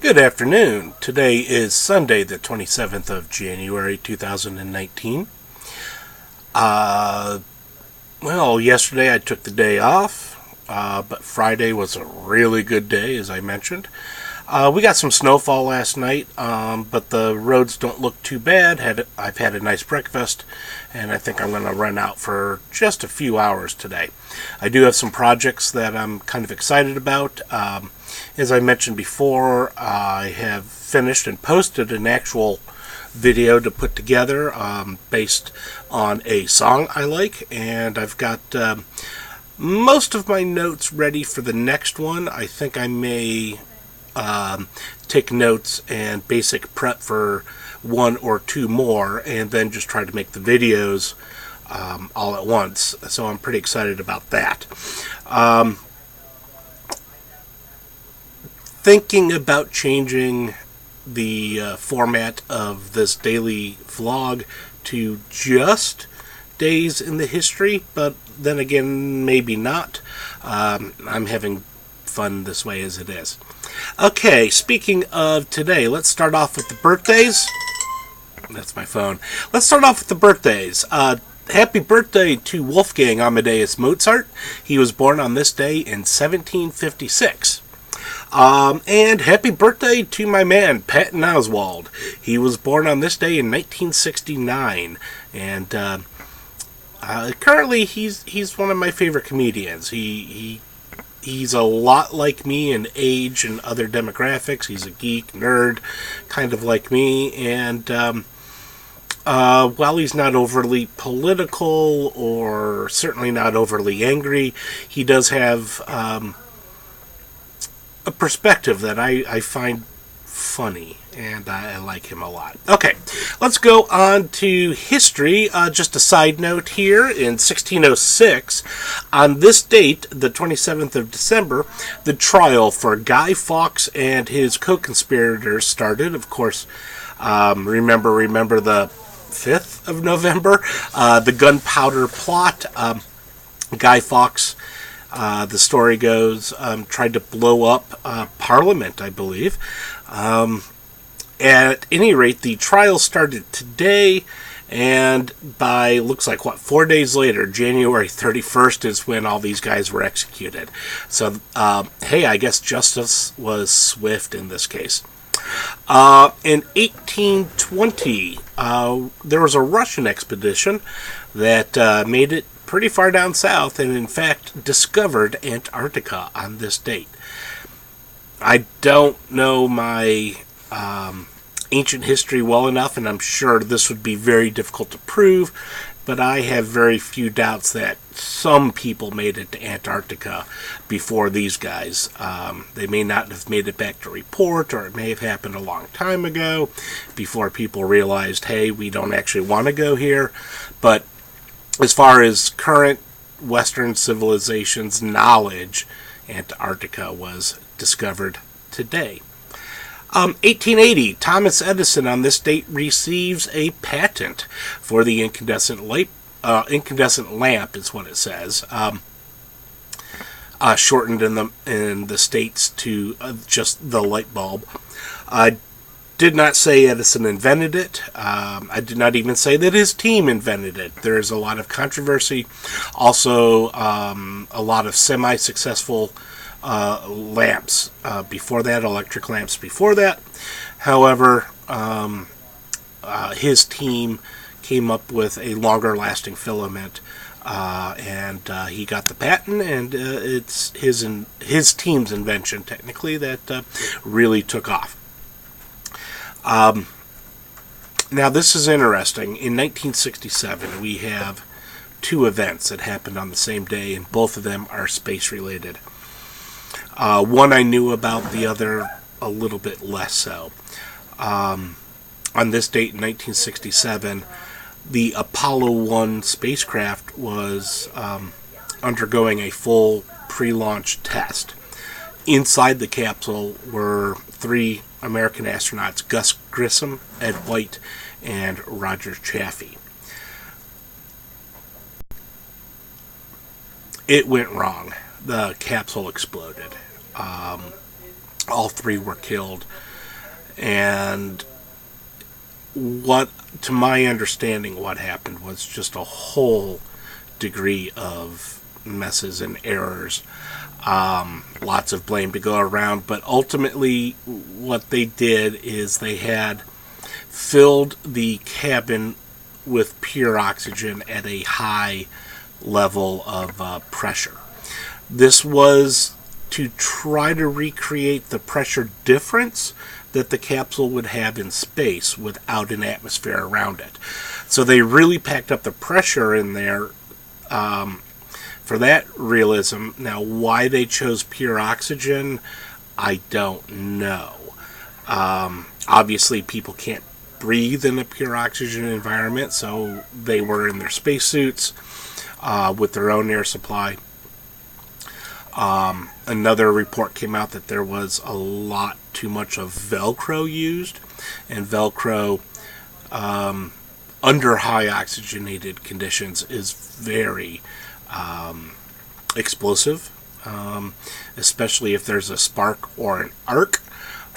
Good afternoon. Today is Sunday, the 27th of January, 2019. Yesterday I took the day off, but Friday was a really good day, as I mentioned. We got some snowfall last night, but the roads don't look too bad. I've had a nice breakfast, and I think I'm going to run out for just a few hours today. I do have some projects that I'm kind of excited about. As I mentioned before, I have finished and posted an actual video to put together based on a song I like, and I've got most of my notes ready for the next one. I think I may take notes and basic prep for one or two more, and then just try to make the videos all at once. So I'm pretty excited about that. Thinking about changing the format of this daily vlog to just days in the history, but then again, maybe not. I'm having fun this way as it is. Okay, speaking of today, let's start off with the birthdays. That's my phone. Let's start off with the birthdays. Happy birthday to Wolfgang Amadeus Mozart. He was born on this day in 1756. And happy birthday to my man, Patton Oswalt. He was born on this day in 1969. And currently, he's one of my favorite comedians. He's a lot like me in age and other demographics. He's a geek, nerd, kind of like me. And while he's not overly political or certainly not overly angry, he does have a perspective that I find funny, and I like him a lot. Okay, let's go on to history. Just a side note here, in 1606, on this date, the 27th of December, the trial for Guy Fawkes and his co-conspirators started. Of course, remember the 5th of November, the gunpowder plot. Guy Fawkes, the story goes, tried to blow up Parliament, I believe. At any rate, the trial started today, and by, looks like, 4 days later, January 31st is when all these guys were executed. So, hey, I guess justice was swift in this case. In 1820, there was a Russian expedition that made it pretty far down south, and in fact discovered Antarctica on this date. I don't know my ancient history well enough, and I'm sure this would be very difficult to prove, but I have very few doubts that some people made it to Antarctica before these guys. They may not have made it back to report, or it may have happened a long time ago, before people realized, hey, we don't actually want to go here. But as far as current Western civilization's knowledge, Antarctica was discovered today. 1880, Thomas Edison on this date receives a patent for the incandescent lamp, is what it says. Shortened in the States to just the light bulb. Did not say Edison invented it. I did not even say that his team invented it. There's a lot of controversy. Also, a lot of semi-successful lamps before that, electric lamps before that. However, his team came up with a longer-lasting filament, and he got the patent, and it's his team's invention, technically, that really took off. Now, this is interesting. In 1967, we have two events that happened on the same day, and both of them are space-related. One I knew about, the other a little bit less so. On this date in 1967, the Apollo 1 spacecraft was undergoing a full pre-launch test. Inside the capsule were three American astronauts, Gus Grissom, Ed White, and Roger Chaffee. It went wrong. The capsule exploded. All three were killed. And what, to my understanding, what happened was just a whole degree of messes and errors. Lots of blame to go around, but ultimately what they did is they had filled the cabin with pure oxygen at a high level of pressure. This was to try to recreate the pressure difference that the capsule would have in space without an atmosphere around it. So they really packed up the pressure in there for that realism. Now, why they chose pure oxygen, I don't know. Obviously, people can't breathe in a pure oxygen environment, so they were in their spacesuits with their own air supply. Another report came out that there was a lot too much of Velcro used, and Velcro under high oxygenated conditions is very explosive, especially if there's a spark or an arc.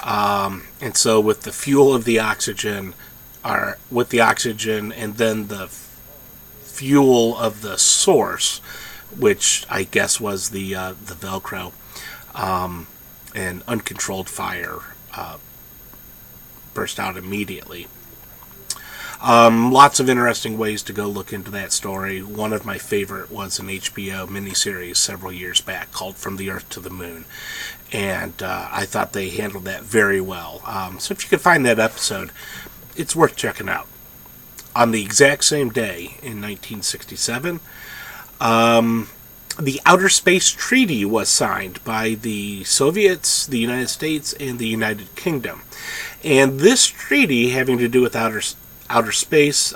And so with the fuel of the oxygen, or with the oxygen and then the fuel of the source, which I guess was the Velcro, and uncontrolled fire burst out immediately. Lots of interesting ways to go look into that story. One of my favorite was an HBO miniseries several years back called From the Earth to the Moon, and I thought they handled that very well. So if you could find that episode, it's worth checking out. On the exact same day in 1967, the Outer Space Treaty was signed by the Soviets, the United States, and the United Kingdom. And this treaty, having to do with outer space,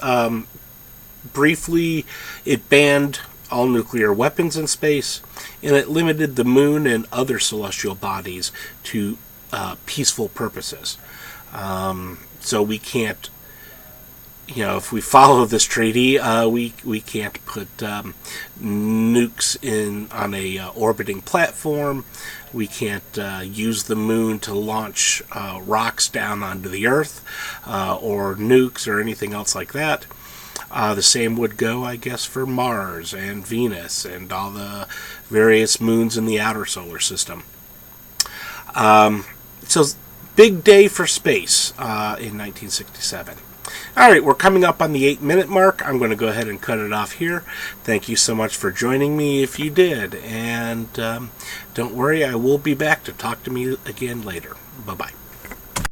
briefly, it banned all nuclear weapons in space, and it limited the moon and other celestial bodies to peaceful purposes. So we can't, if we follow this treaty, we can't put nukes on a orbiting platform. We can't use the moon to launch rocks down onto the Earth, or nukes or anything else like that. The same would go, I guess, for Mars and Venus and all the various moons in the outer solar system. So, big day for space in 1967. Alright, we're coming up on the 8-minute mark. I'm going to go ahead and cut it off here. Thank you so much for joining me if you did. And don't worry, I will be back to talk to me again later. Bye-bye.